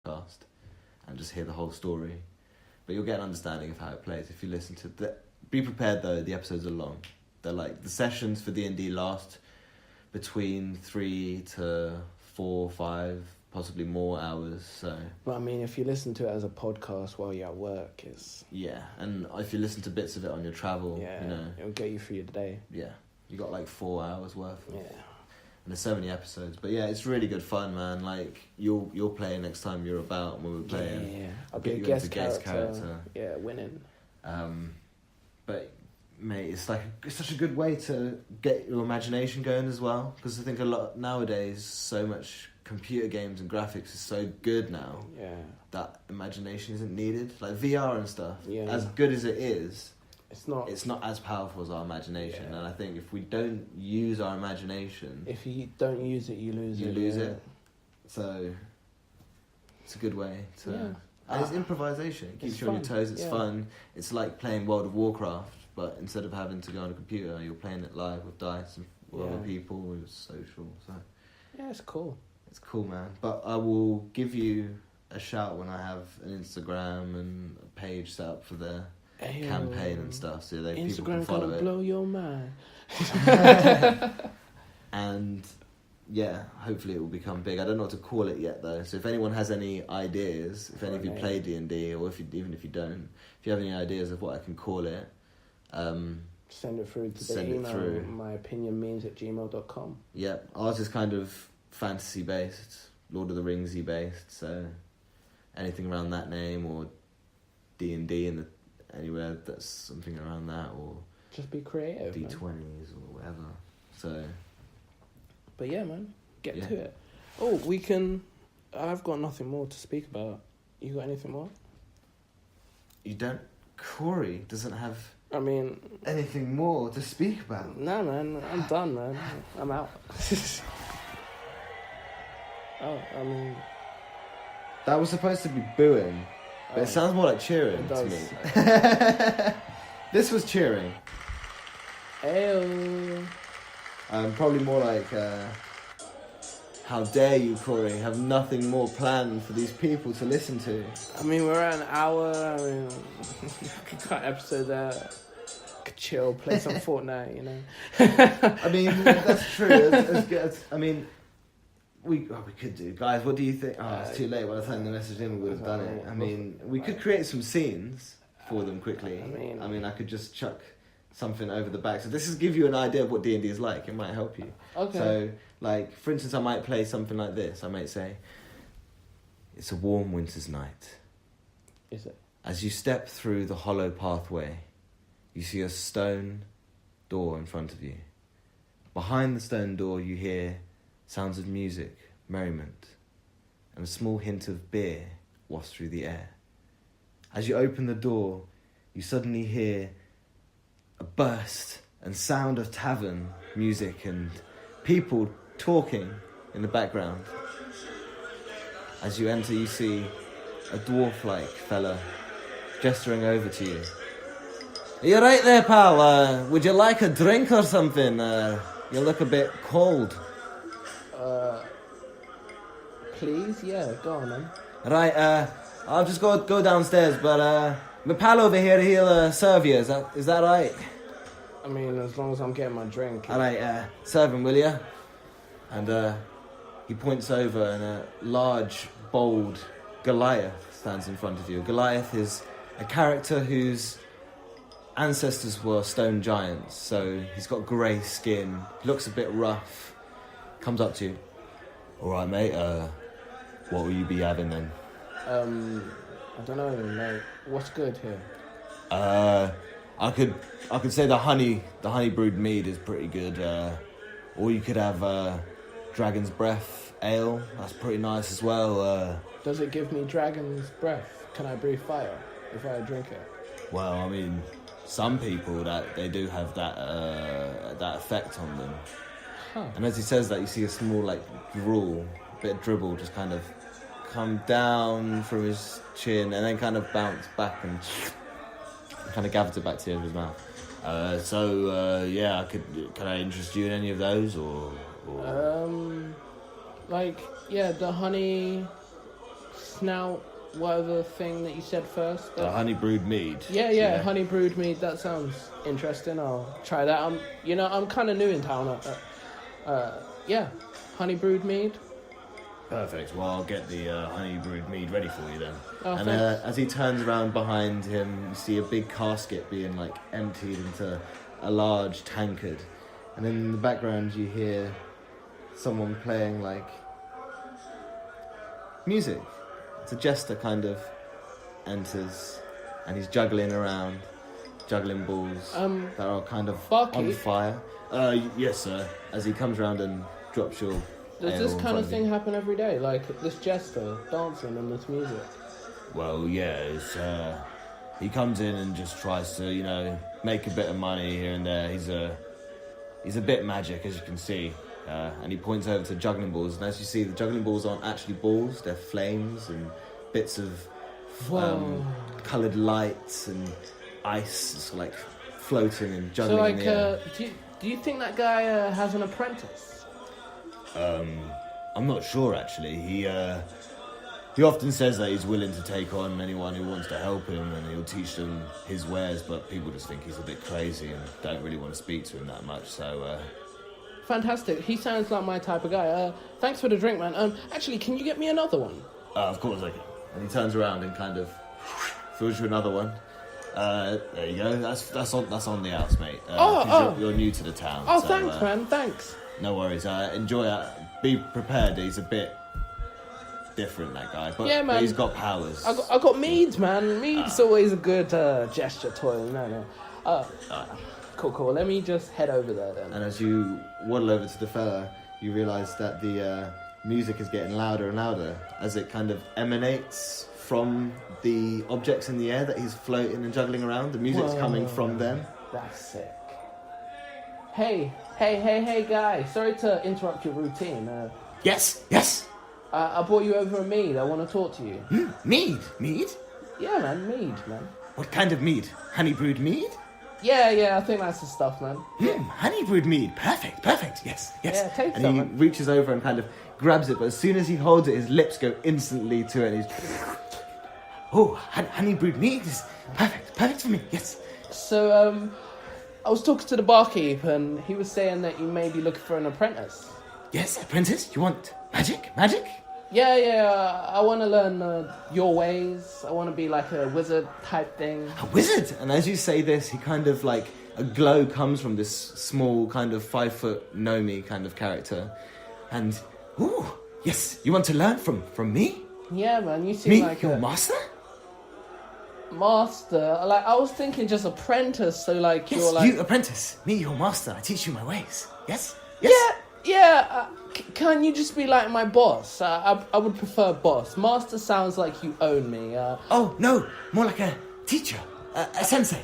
podcast and just hear the whole story. But you'll get an understanding of how it plays if you listen to Be prepared though, the episodes are long. They're like, the sessions for D&D last between 3 to 4, 5, possibly more hours, so... But I mean, if you listen to it as a podcast while you're at work, it's... Yeah, and if you listen to bits of it on your travel, you know... it'll get you through your day. Yeah, you got like 4 hours worth. Yeah. And there's so many episodes. But yeah, it's really good fun, man. Like, you'll play next time you're about when we're playing. Yeah. I'll be a guest character. Yeah, winning. But mate, it's such a good way to get your imagination going as well. Because I think a lot nowadays, so much computer games and graphics is so good now. Yeah. That imagination isn't needed. Like VR and stuff. Yeah. As good as it is, it's not as powerful as our imagination. Yeah. And I think if we don't use our imagination, if you don't use it, you lose it. You lose it. So it's a good way to. Yeah. And it's improvisation. It keeps you on your toes. It's fun. It's like playing World of Warcraft, but instead of having to go on a computer, you're playing it live with dice and with other people. It's social. So yeah, it's cool. It's cool, man. But I will give you a shout when I have an Instagram and a page set up for the campaign and stuff, so that people can follow it. Instagram gonna blow your mind. And yeah, hopefully it will become big. I don't know what to call it yet though. So if anyone has any ideas, if any of you play D&D, or even if you don't, if you have any ideas of what I can call it, send it through to the email. myopinionmemes@gmail.com. Yeah, ours is kind of fantasy based, Lord of the Ringsy based. So anything around that name, or D&D in anywhere that's something around that, or just be creative. D20s or whatever. So. But yeah, man, get to it. Oh, I've got nothing more to speak about. You got anything more? You don't? Corey doesn't have anything more to speak about. No, man, I'm done, man. I'm out. That was supposed to be booing, but it sounds more like cheering to me. This was cheering. Ayo. Probably more like, how dare you, Corey, have nothing more planned for these people to listen to. I mean, we're at an hour. We could cut episodes out. Could chill, play some Fortnite, you know. I mean, that's true. As good as, I mean, we could do. Guys, what do you think? Oh, it's too late. By the time the message in, we would have done it. I mean, we could create some scenes for them quickly. I mean, I could just chuck something over the back. So this is give you an idea of what D&D is like. It might help you. Okay. So, like, for instance, I might play something like this. I might say, it's a warm winter's night. Is it? As you step through the hollow pathway, you see a stone door in front of you. Behind the stone door, you hear sounds of music, merriment, and a small hint of beer wafts through the air. As you open the door, you suddenly hear a burst and sound of tavern music and people talking in the background. As you enter, you see a dwarf-like fella gesturing over to you. Are you right there, pal? Would you like a drink or something? You look a bit cold. Please? Yeah, go on, man. Right, I'll just go downstairs, but my pal over here, he'll serve you. Is that right? I mean, as long as I'm getting my drink. All right, serve him, will you? And he points over, and a large, bold Goliath stands in front of you. Goliath is a character whose ancestors were stone giants, so he's got grey skin, looks a bit rough, comes up to you. All right, mate, what will you be having then? I don't know, like, what's good here? I could say the honey brewed mead is pretty good. Or you could have Dragon's Breath ale. That's pretty nice as well. Does it give me dragon's breath? Can I breathe fire if I drink it? Well, I mean, some people that they do have that effect on them. Huh. And as he says that, you see a small like drool, bit of dribble, just kind of come down from his chin and then kind of bounce back and kind of gathers it back to the end of his mouth. Yeah, can I interest you in any of those or? The honey snout, whatever thing that you said first. The honey brewed mead. Yeah, honey brewed mead. That sounds interesting. I'll try that. I'm kind of new in town. Yeah, honey brewed mead. Perfect. Well, I'll get the honey brewed mead ready for you then. Oh, and as he turns around behind him, you see a big casket being like emptied into a large tankard, and in the background you hear someone playing like music. It's a jester kind of enters, and he's juggling around, juggling balls that are kind of on fire. Yes, sir. As he comes around and drops your. Does this kind of thing happen every day? Like this jester dancing and this music? Well, yeah. He comes in and just tries to, make a bit of money here and there. He's a bit magic, as you can see. And he points over to juggling balls, and as you see, the juggling balls aren't actually balls; they're flames and bits of coloured lights and ice, it's like floating and juggling in the air. Do you think that guy has an apprentice? I'm not sure actually. He often says that he's willing to take on anyone who wants to help him, and he'll teach them his wares. But people just think he's a bit crazy and don't really want to speak to him that much. So. Fantastic. He sounds like my type of guy. Thanks for the drink, man. Actually, can you get me another one? Of course I can. And he turns around and kind of fills you another one. There you go. That's on the outs, mate. You're new to the town. Oh, so, thanks, man. Thanks. No worries. Enjoy it. Be prepared. He's a bit different, that guy. But, yeah, man. But he's got powers. I got meads, man. Mead's always a good gesture toy. No. Cool. Let me just head over there then. And as you waddle over to the fella, you realise that the music is getting louder and louder as it kind of emanates from the objects in the air that he's floating and juggling around. The music's coming from them. That's sick. Hey, guy. Sorry to interrupt your routine. Yes. I brought you over a mead. I want to talk to you. Mead? Yeah, man, mead, man. What kind of mead? Honey brewed mead? Yeah, I think that's the stuff, man. Honey brewed mead. Perfect. Yes. Yeah, take and some, he man. Reaches over and kind of grabs it, but as soon as he holds it, his lips go instantly to it, and he's... Oh, honey brewed mead is perfect for me, yes. So, I was talking to the barkeep, and he was saying that you may be looking for an apprentice. Yes, apprentice? You want magic? Yeah, I want to learn your ways. I want to be like a wizard type thing. A wizard? And as you say this, he kind of like, a glow comes from this small kind of 5-foot Nomi kind of character. And, ooh, yes, you want to learn from me? Yeah, man, you seem me, like your master? Master? Like, I was thinking just apprentice, so like yes, you're like... you apprentice, me, your master, I teach you my ways. Yes? Yeah, can you just be like my boss? I would prefer boss. Master sounds like you own me. Oh, no, more like a teacher, a sensei.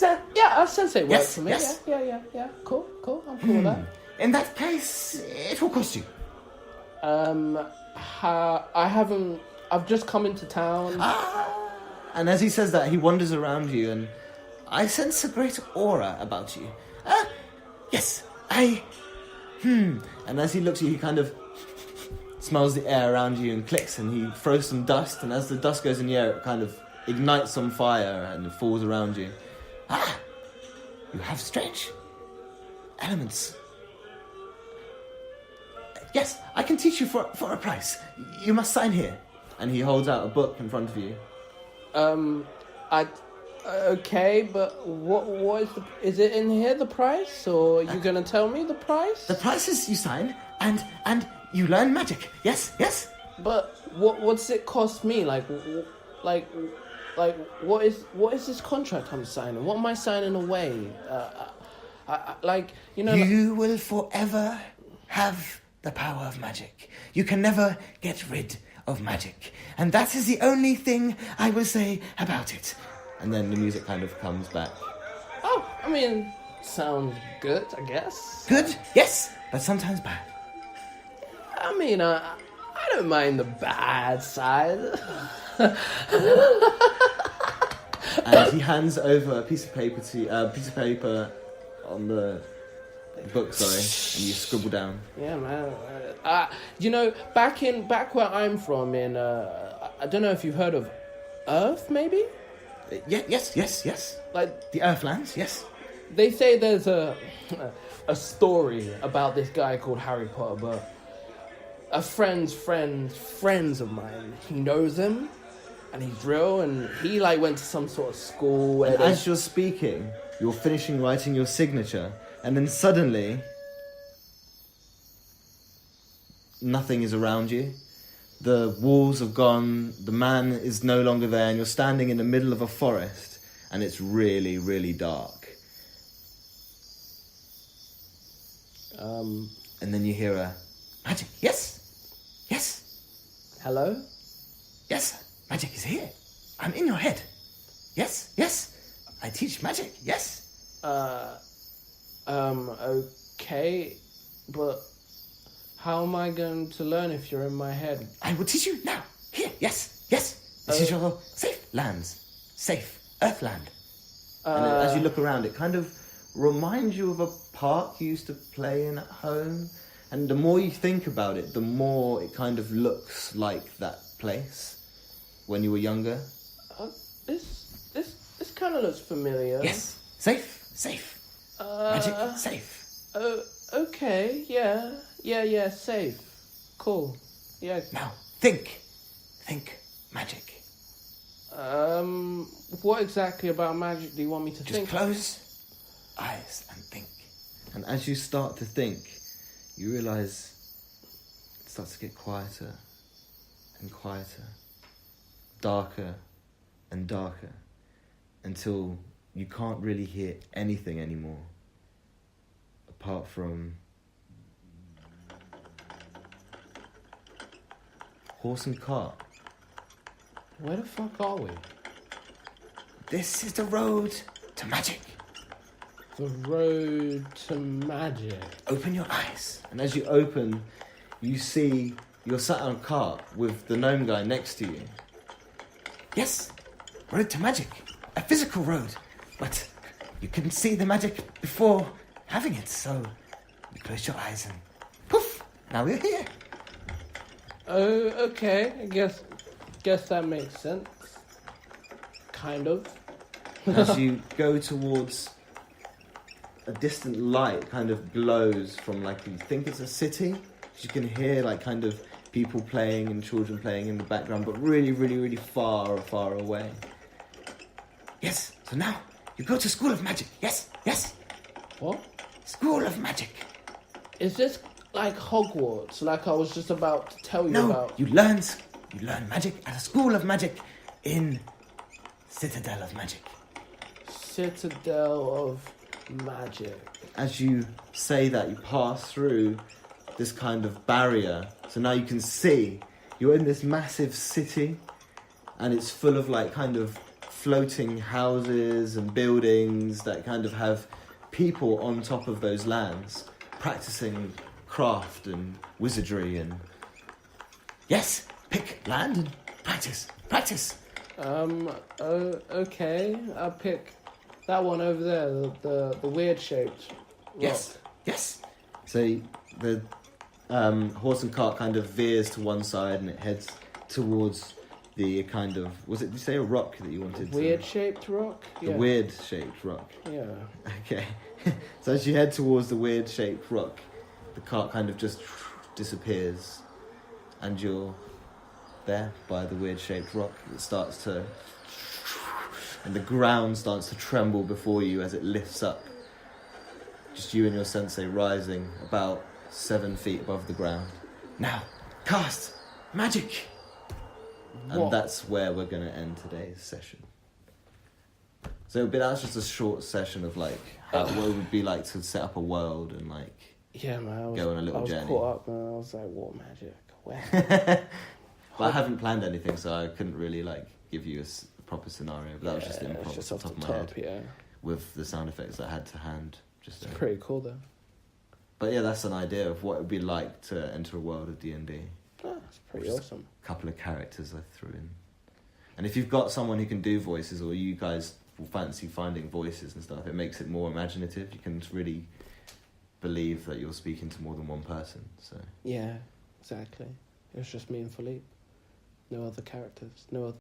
A sensei works for me. Yes. Yeah. Cool. I'm cool with that. In that case, it will cost you. I've just come into town. And as he says that, he wanders around you, and I sense a great aura about you. Yes, And as he looks at you, he kind of smells the air around you and clicks, and he throws some dust, and as the dust goes in the air, it kind of ignites on fire and falls around you. You have strange elements. Yes, I can teach you for a price. You must sign here. And he holds out a book in front of you. Okay, but what is it in here, the price, or are you gonna tell me the price? The price is you sign, and you learn magic. Yes. But what's it cost me? Like what is this contract I'm signing? What am I signing away? You will forever have the power of magic. You can never get rid of magic, and that is the only thing I will say about it. And then the music kind of comes back. Oh, I mean, sounds good, I guess. Good, yes, but sometimes bad. I mean, I don't mind the bad side. And he hands over a piece of paper on the book, and you scribble down. Yeah, man. Back where I'm from, I don't know if you've heard of Earth, maybe? Yes. Like, The Earthlands, yes. they say there's a story about this guy called Harry Potter, but a friends of mine, he knows him, and he's real, and he like went to some sort of school where And as you're speaking, you're finishing writing your signature, and then suddenly, nothing is around you. The walls have gone, the man is no longer there, and you're standing in the middle of a forest, and it's really, really dark. And then you hear a, magic, yes, hello? yes, magic is here. I'm in your head. Yes, I teach magic, yes. Okay, but how am I going to learn if you're in my head? I will teach you now. Here, yes. This is your safe Earthland. And as you look around, it kind of reminds you of a park you used to play in at home. And the more you think about it, the more it kind of looks like that place when you were younger. This kind of looks familiar. Yes, safe. Magic, safe. Okay, yeah, safe. Cool. Yeah. Now, think magic. What exactly about magic do you want me to Just think? close eyes and think. And as you start to think, you realise it starts to get quieter and quieter, darker and darker, until you can't really hear anything anymore, apart from horse and cart. Where the fuck are we? This is the road to magic. The road to magic. Open your eyes. And as you open, you see you're sat on a cart with the gnome guy next to you. Yes, road to magic. A physical road. But you couldn't see the magic before having it, so you close your eyes and poof, now we're here. Oh, okay. I guess that makes sense. Kind of. As you go towards a distant light kind of glows from, like, you think it's a city. You can hear like kind of people playing and children playing in the background, but really, really, really far away. Yes, so now you go to School of Magic. Yes. What? School of Magic. Is this like Hogwarts? Like I was just about to tell you about. You learn magic at a School of Magic in Citadel of Magic. Citadel of Magic. As you say that, you pass through this kind of barrier. So now you can see you're in this massive city, and it's full of like kind of floating houses and buildings that kind of have people on top of those lands practicing craft and wizardry and yes, pick land and practice. Okay. I'll pick that one over there, the weird shaped rock. Yes. So the horse and cart kind of veers to one side and it heads towards the kind of, did you say a rock that you wanted? Weird shaped rock? The weird shaped rock. Yeah. Okay. So as you head towards the weird shaped rock, the cart kind of just disappears and you're there by the weird shaped rock. It starts to, and the ground starts to tremble before you as it lifts up. Just you and your sensei rising about 7 feet above the ground. Now, cast magic! And that's where we're going to end today's session. So that's just a short session of like what it would be like to set up a world and like go on a little journey. I was caught up, man. I was like, what magic? Where? But I haven't planned anything, so I couldn't really like give you a proper scenario. But that was just improv just off the top of my head. With the sound effects I had to hand. It's pretty cool though. But yeah, that's an idea of what it would be like to enter a world of D&D. Oh, that's pretty awesome. A couple of characters I threw in. And if you've got someone who can do voices, or you guys will fancy finding voices and stuff, it makes it more imaginative. You can really believe that you're speaking to more than one person. So yeah, exactly. It was just me and Philippe. No other characters. No other.